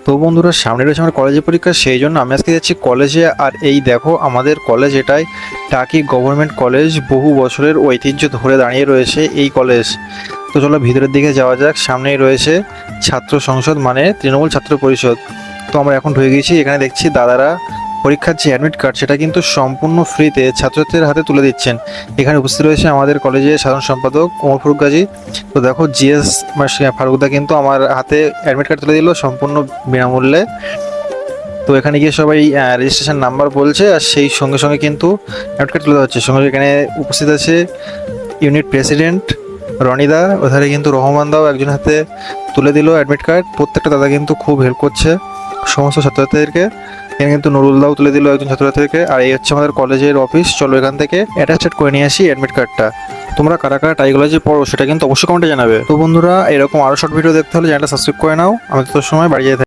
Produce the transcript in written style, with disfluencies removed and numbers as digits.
তো বন্ধুরা, সামনে রয়েছে আমার কলেজের পরীক্ষা, সেই জন্য আমি আজকে যাচ্ছি কলেজে। আর এই দেখো আমাদের কলেজ, এটাই টাকি গভর্নমেন্ট কলেজ। বহু বছরের ঐতিহ্য ধরে দাঁড়িয়ে রয়েছে এই কলেজ। তো চলো ভিতরের দিকে যাওয়া যাক। সামনেই রয়েছে ছাত্র সংসদ, মানে তৃণমূল ছাত্র পরিষদ। তো আমরা এখন ঢুকে গেছি। এখানে দেখছি দাদারা পরীক্ষার যে অ্যাডমিট কার্ড, সেটা কিন্তু সম্পূর্ণ ফ্রিতে ছাত্রছাত্রীদের হাতে তুলে দিচ্ছেন। এখানে উপস্থিত রয়েছে আমাদের কলেজের সাধারণ সম্পাদক ওমর ফারুক গাজী। তো দেখো জিএস ফারুকদা কিন্তু আমার হাতে অ্যাডমিট কার্ড তুলে দিল সম্পূর্ণ বিনামূল্যে। তো এখানে গিয়ে সবাই রেজিস্ট্রেশন নাম্বার বলছে, আর সেই সঙ্গে সঙ্গে কিন্তু অ্যাডমিট কার্ড তুলে দেওয়া হচ্ছে। সঙ্গে এখানে উপস্থিত আছে ইউনিট প্রেসিডেন্ট রনিদা, ওধারে কিন্তু রহমান দাও একজন হাতে তুলে দিল অ্যাডমিট কার্ড। প্রত্যেকটা দাদা কিন্তু খুব হেল্প করছে সমস্ত ছাত্রছাত্রীদেরকে। এখানে কিন্তু নুরুল দাও তুলে দিল একজন ছাত্রছাত্রীকে। আর এই হচ্ছে আমাদের কলেজের অফিস। চলো এখান থেকে অ্যাটাস্টেড করে নিয়ে আসি অ্যাডমিট কার্ডটা। তোমরা কারা কারা টাই কলেজে পড়ো সেটা কিন্তু অবশ্যই কমেন্টে জানাবে। তো বন্ধুরা, এরকম আরও শর্ট ভিডিও দেখতে হলে চ্যানেলটা সাবস্ক্রাইব করে নাও। আমি তো সময় বাড়ি যেতে